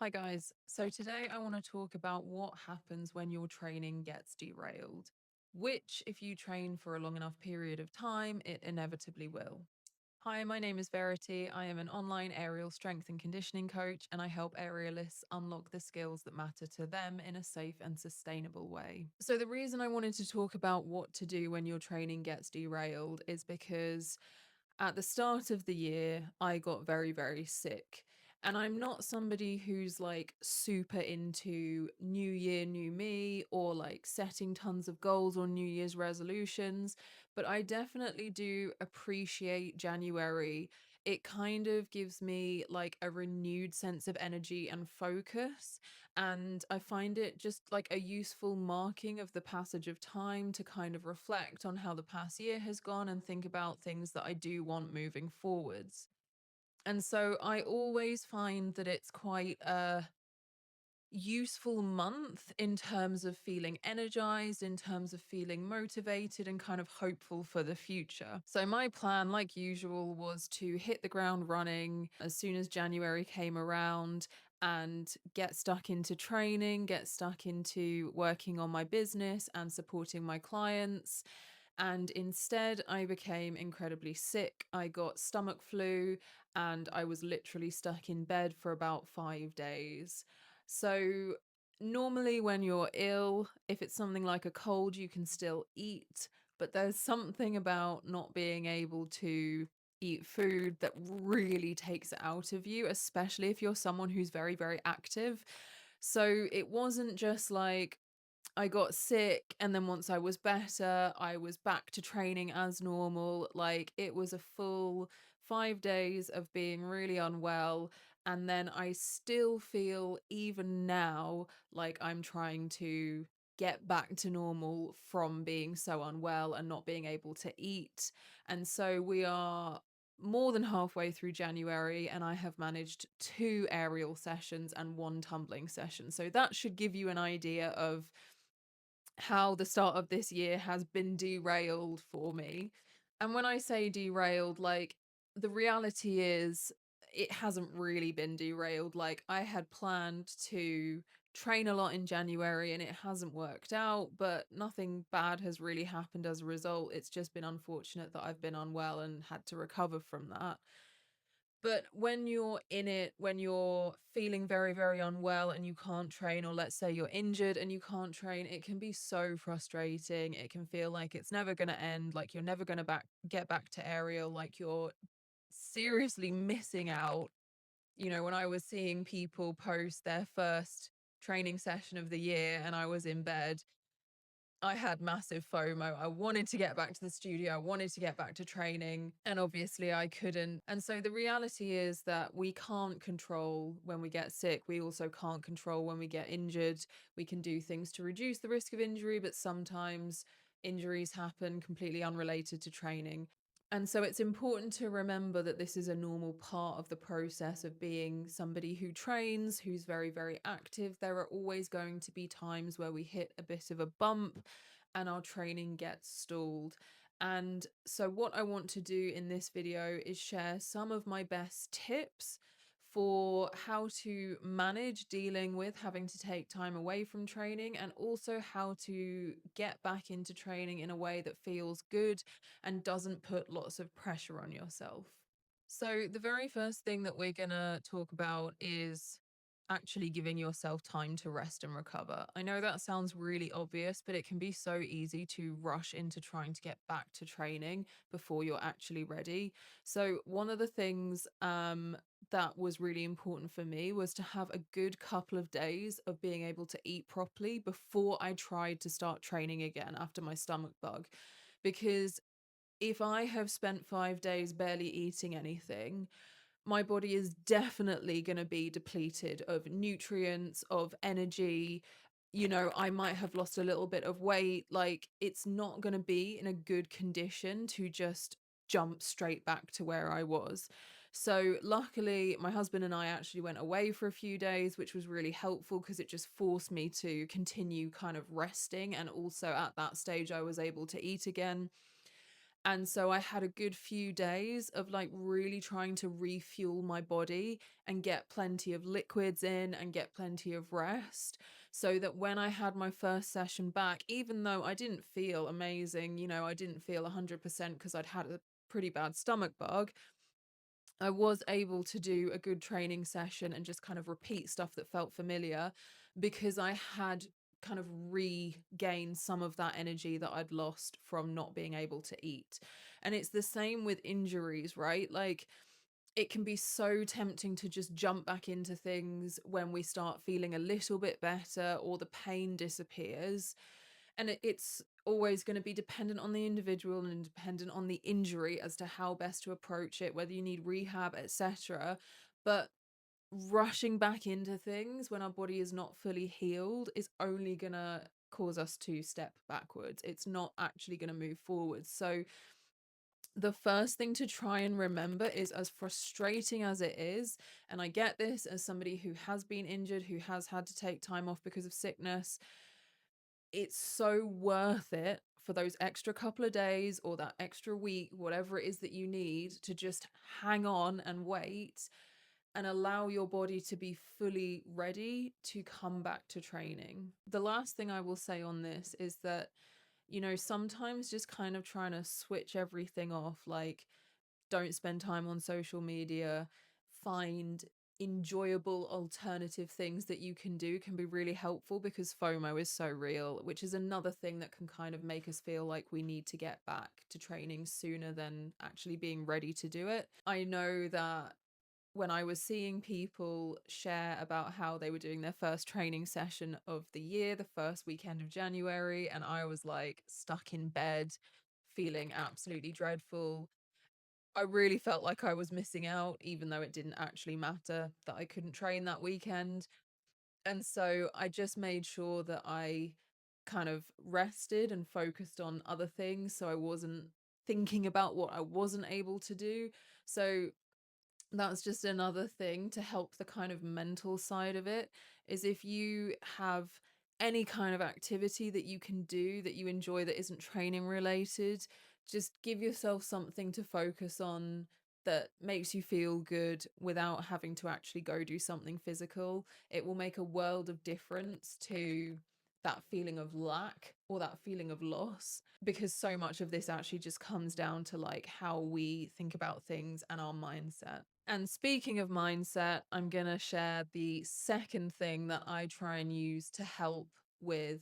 Hi guys. So today I want to talk about what happens when your training gets derailed, which, if you train for a long enough period of time, it inevitably will. Hi, my name is Verity. I am an online aerial strength and conditioning coach, and I help aerialists unlock the skills that matter to them in a safe and sustainable way. So, the reason I wanted to talk about what to do when your training gets derailed is because at the start of the year, I got very, very sick. And I'm not somebody who's like super into New Year, New Me or like setting tons of goals or New Year's resolutions, but I definitely do appreciate January. It kind of gives me like a renewed sense of energy and focus. And I find it just like a useful marking of the passage of time to kind of reflect on how the past year has gone and think about things that I do want moving forwards. And so I always find that it's quite a useful month in terms of feeling energized, in terms of feeling motivated and kind of hopeful for the future. So, my plan, like usual, was to hit the ground running as soon as January came around and get stuck into training, get stuck into working on my business and supporting my clients. And instead, I became incredibly sick. I got stomach flu and I was literally stuck in bed for about 5 days. So, normally, when you're ill, if it's something like a cold, you can still eat. But there's something about not being able to eat food that really takes it out of you, especially if you're someone who's very, very active. So, it wasn't just like, I got sick, and then once I was better, I was back to training as normal. Like, it was a full 5 days of being really unwell, and then I still feel, even now, like I'm trying to get back to normal from being so unwell and not being able to eat. And so we are more than halfway through January, and I have managed 2 aerial sessions and 1 tumbling session. So that should give you an idea of how the start of this year has been derailed for me. And when I say derailed, like, the reality is it hasn't really been derailed. Like, I had planned to train a lot in January and it hasn't worked out, but nothing bad has really happened as a result. It's just been unfortunate that I've been unwell and had to recover from that. But when you're in it, when you're feeling very, very unwell and you can't train, or let's say you're injured and you can't train, it can be so frustrating. It can feel like it's never going to end, like you're never going to get back to aerial, like you're seriously missing out. When I was seeing people post their first training session of the year and I was in bed, I had massive FOMO. I wanted to get back to the studio. I wanted to get back to training, and obviously I couldn't. And so the reality is that we can't control when we get sick. We also can't control when we get injured. We can do things to reduce the risk of injury, but sometimes injuries happen completely unrelated to training. And so it's important to remember that this is a normal part of the process of being somebody who trains, who's very, very active. There are always going to be times where we hit a bit of a bump and our training gets stalled. And so, what I want to do in this video is share some of my best tips for how to manage dealing with having to take time away from training, and also how to get back into training in a way that feels good and doesn't put lots of pressure on yourself. So, the very first thing that we're going to talk about is actually giving yourself time to rest and recover. I know that sounds really obvious, but it can be so easy to rush into trying to get back to training before you're actually ready. So, one of the things that was really important for me was to have a good couple of days of being able to eat properly before I tried to start training again after my stomach bug. Because if I have spent 5 days barely eating anything, my body is definitely going to be depleted of nutrients, of energy. I might have lost a little bit of weight. Like, it's not going to be in a good condition to just jump straight back to where I was. So, luckily, my husband and I actually went away for a few days, which was really helpful because it just forced me to continue kind of resting. And also, at that stage, I was able to eat again. And so I had a good few days of like really trying to refuel my body and get plenty of liquids in and get plenty of rest, so that when I had my first session back, even though I didn't feel amazing, I didn't feel 100% because I'd had a pretty bad stomach bug, I was able to do a good training session and just kind of repeat stuff that felt familiar because I had kind of regained some of that energy that I'd lost from not being able to eat. And it's the same with injuries, right? Like, it can be so tempting to just jump back into things when we start feeling a little bit better or the pain disappears. And it's always going to be dependent on the individual and dependent on the injury as to how best to approach it, whether you need rehab, etc. But rushing back into things when our body is not fully healed is only going to cause us to step backwards. It's not actually going to move forward. So the first thing to try and remember is, as frustrating as it is, and I get this as somebody who has been injured, who has had to take time off because of sickness, it's so worth it for those extra couple of days or that extra week, whatever it is that you need, to just hang on and wait and allow your body to be fully ready to come back to training. The last thing I will say on this is that, sometimes just kind of trying to switch everything off, like, don't spend time on social media, find enjoyable alternative things that you can do, can be really helpful, because FOMO is so real, which is another thing that can kind of make us feel like we need to get back to training sooner than actually being ready to do it. I know that when I was seeing people share about how they were doing their first training session of the year, the first weekend of January, and I was like stuck in bed, feeling absolutely dreadful. I really felt like I was missing out, even though it didn't actually matter that I couldn't train that weekend. And so I just made sure that I kind of rested and focused on other things, so I wasn't thinking about what I wasn't able to do. So that's just another thing to help the kind of mental side of it, is if you have any kind of activity that you can do that you enjoy that isn't training related, just give yourself something to focus on that makes you feel good without having to actually go do something physical. It will make a world of difference to that feeling of lack or that feeling of loss, because so much of this actually just comes down to like how we think about things and our mindset. And speaking of mindset, I'm going to share the second thing that I try and use to help with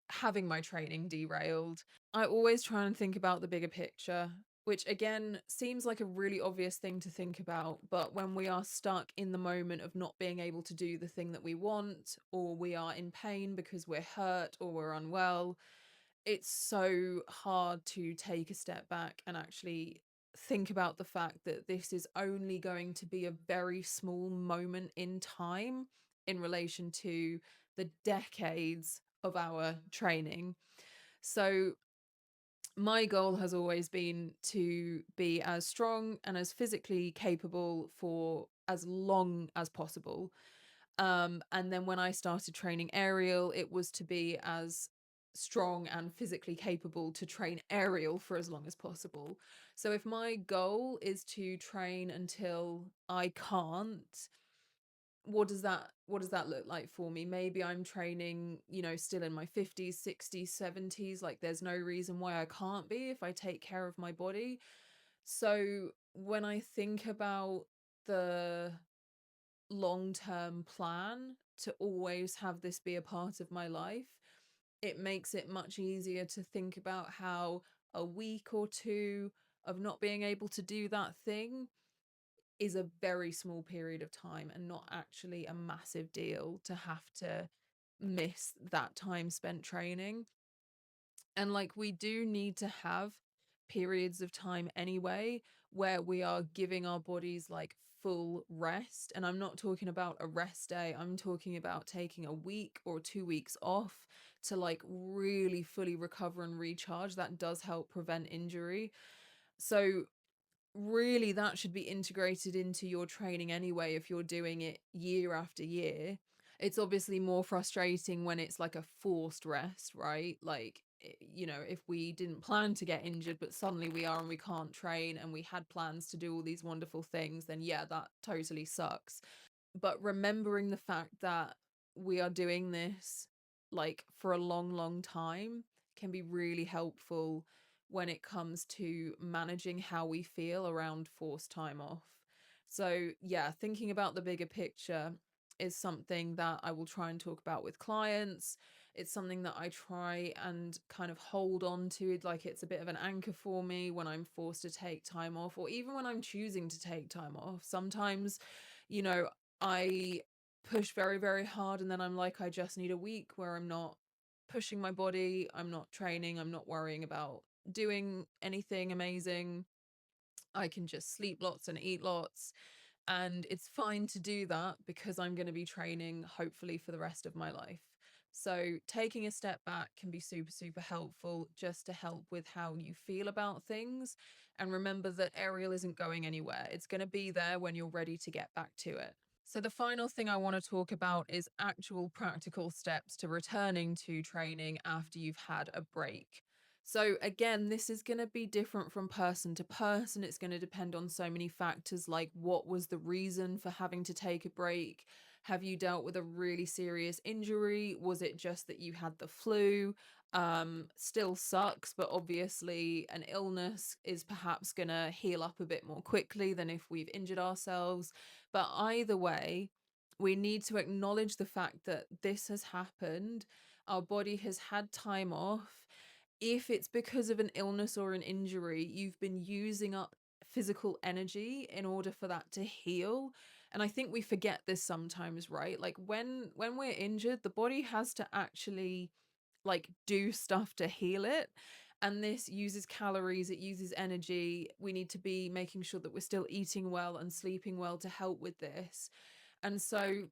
having my training derailed. I always try and think about the bigger picture, which again seems like a really obvious thing to think about. But when we are stuck in the moment of not being able to do the thing that we want, or we are in pain because we're hurt or we're unwell, it's so hard to take a step back and actually think about the fact that this is only going to be a very small moment in time in relation to the decades of our training. So my goal has always been to be as strong and as physically capable for as long as possible. And then when I started training aerial, it was to be as strong and physically capable to train aerial for as long as possible. So if my goal is to train until I can't, what does that look like for me? Maybe I'm training, still in my 50s, 60s, 70s. Like, there's no reason why I can't be if I take care of my body. So when I think about the long-term plan to always have this be a part of my life, it makes it much easier to think about how a week or two of not being able to do that thing is a very small period of time and not actually a massive deal to have to miss that time spent training. And like, we do need to have periods of time anyway where we are giving our bodies like full rest. And I'm not talking about a rest day, I'm talking about taking a week or 2 weeks off to like really fully recover and recharge. That does help prevent injury. So really, that should be integrated into your training anyway if you're doing it year after year. It's obviously more frustrating when it's like a forced rest, right? Like, if we didn't plan to get injured, but suddenly we are and we can't train and we had plans to do all these wonderful things, then yeah, that totally sucks. But remembering the fact that we are doing this like for a long, long time can be really helpful when it comes to managing how we feel around forced time off. So, yeah, thinking about the bigger picture is something that I will try and talk about with clients. It's something that I try and kind of hold on to, like it's a bit of an anchor for me when I'm forced to take time off, or even when I'm choosing to take time off. Sometimes, you know, I push very, very hard, and then I'm like, I just need a week where I'm not pushing my body, I'm not training, I'm not worrying about doing anything amazing. I can just sleep lots and eat lots. And it's fine to do that because I'm going to be training hopefully for the rest of my life. So, taking a step back can be super, super helpful just to help with how you feel about things. And remember that aerial isn't going anywhere, it's going to be there when you're ready to get back to it. So, the final thing I want to talk about is actual practical steps to returning to training after you've had a break. So, again, this is going to be different from person to person. It's going to depend on so many factors like what was the reason for having to take a break? Have you dealt with a really serious injury? Was it just that you had the flu? Still sucks, but obviously, an illness is perhaps going to heal up a bit more quickly than if we've injured ourselves. But either way, we need to acknowledge the fact that this has happened. Our body has had time off. If it's because of an illness or an injury, you've been using up physical energy in order for that to heal. And I think we forget this sometimes, right? Like when we're injured, the body has to actually like do stuff to heal it. And this uses calories, it uses energy. We need to be making sure that we're still eating well and sleeping well to help with this. And so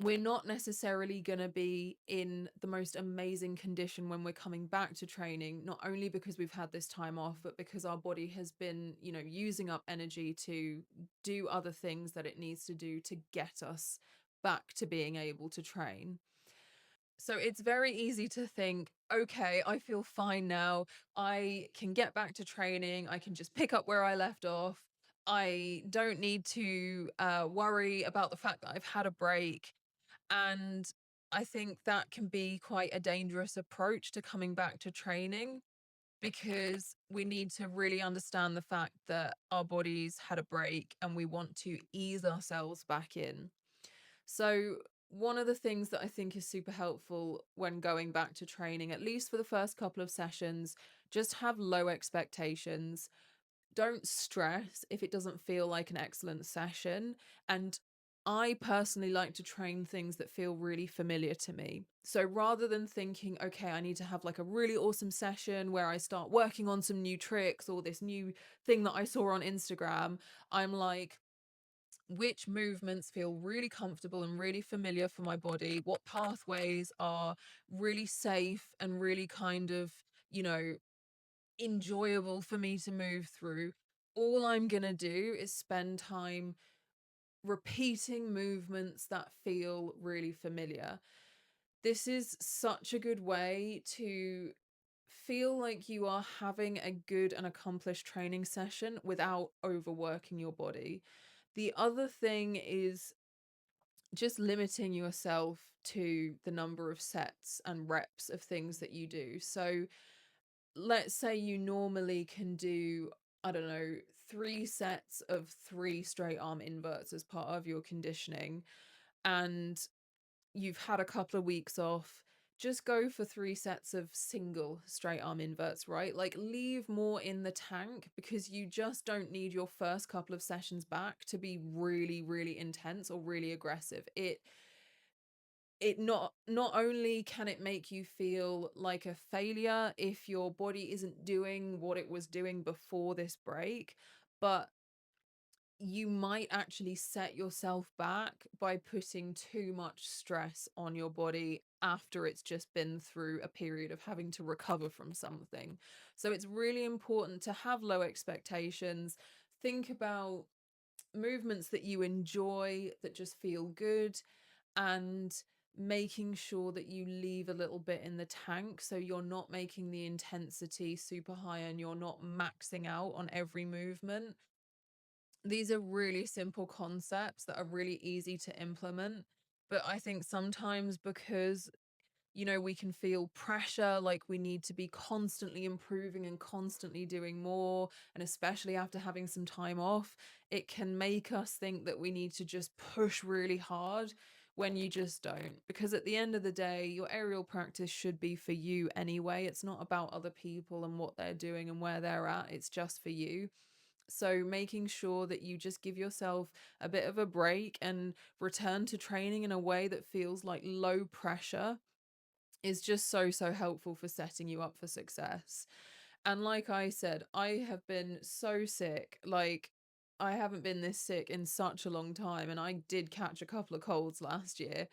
we're not necessarily going to be in the most amazing condition when we're coming back to training, not only because we've had this time off, but because our body has been, using up energy to do other things that it needs to do to get us back to being able to train. So it's very easy to think, okay, I feel fine now. I can get back to training. I can just pick up where I left off. I don't need to worry about the fact that I've had a break. And I think that can be quite a dangerous approach to coming back to training because we need to really understand the fact that our bodies had a break and we want to ease ourselves back in. So, one of the things that I think is super helpful when going back to training, at least for the first couple of sessions, just have low expectations. Don't stress if it doesn't feel like an excellent session. And I personally like to train things that feel really familiar to me. So rather than thinking, okay, I need to have like a really awesome session where I start working on some new tricks or this new thing that I saw on Instagram, I'm like, which movements feel really comfortable and really familiar for my body? What pathways are really safe and really kind of, you know, enjoyable for me to move through? All I'm going to do is spend time repeating movements that feel really familiar. This is such a good way to feel like you are having a good and accomplished training session without overworking your body. The other thing is just limiting yourself to the number of sets and reps of things that you do. So let's say you normally can do, I don't know, 3 sets of 3 straight arm inverts as part of your conditioning, and you've had a couple of weeks off. Just go for 3 sets of single straight arm inverts, right? Like leave more in the tank because you just don't need your first couple of sessions back to be really, really intense or really aggressive. It not only can it make you feel like a failure if your body isn't doing what it was doing before this break, but you might actually set yourself back by putting too much stress on your body after it's just been through a period of having to recover from something. So it's really important to have low expectations. Think about movements that you enjoy, that just feel good, and making sure that you leave a little bit in the tank so you're not making the intensity super high and you're not maxing out on every movement. These are really simple concepts that are really easy to implement. But I think sometimes because we can feel pressure, like we need to be constantly improving and constantly doing more. And especially after having some time off, it can make us think that we need to just push really hard when you just don't. Because at the end of the day, your aerial practice should be for you anyway. It's not about other people and what they're doing and where they're at, it's just for you. So making sure that you just give yourself a bit of a break and return to training in a way that feels like low pressure is just so, so helpful for setting you up for success. And like I said, I have been so sick. Like, I haven't been this sick in such a long time. And I did catch a couple of colds last year.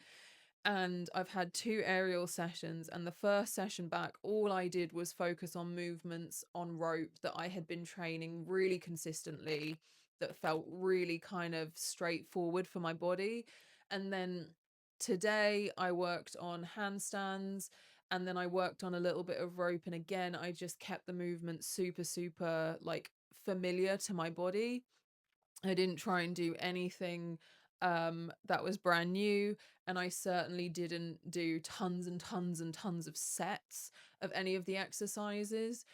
And I've had two aerial sessions. And the first session back, all I did was focus on movements on rope that I had been training really consistently, that felt really kind of straightforward for my body. And then today I worked on handstands, and then I worked on a little bit of rope. And again, I just kept the movement super, super like familiar to my body. I didn't try and do anything that was brand new, and I certainly didn't do tons and tons and tons of sets of any of the exercises,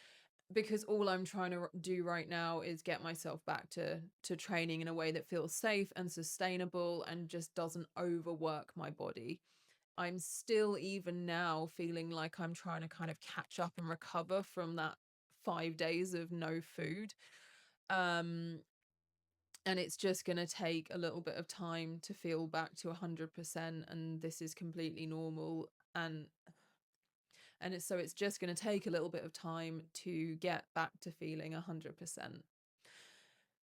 because all I'm trying to do right now is get myself back to training in a way that feels safe and sustainable and just doesn't overwork my body. I'm still even now feeling like I'm trying to kind of catch up and recover from that 5 days of no food. Um and it's just going to take a little bit of time to feel back to 100%, and this is completely normal. And it's just going to take a little bit of time to get back to feeling 100%.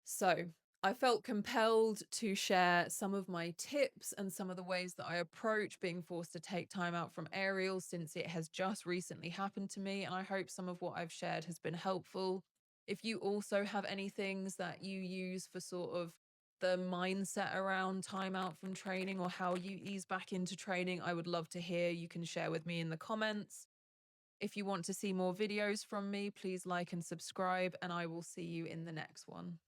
So I felt compelled to share some of my tips and some of the ways that I approach being forced to take time out from aerials, since it has just recently happened to me. And I hope some of what I've shared has been helpful. If you also have any things that you use for sort of the mindset around time out from training, or how you ease back into training, I would love to hear. You can share with me in the comments. If you want to see more videos from me, please like and subscribe, and I will see you in the next one.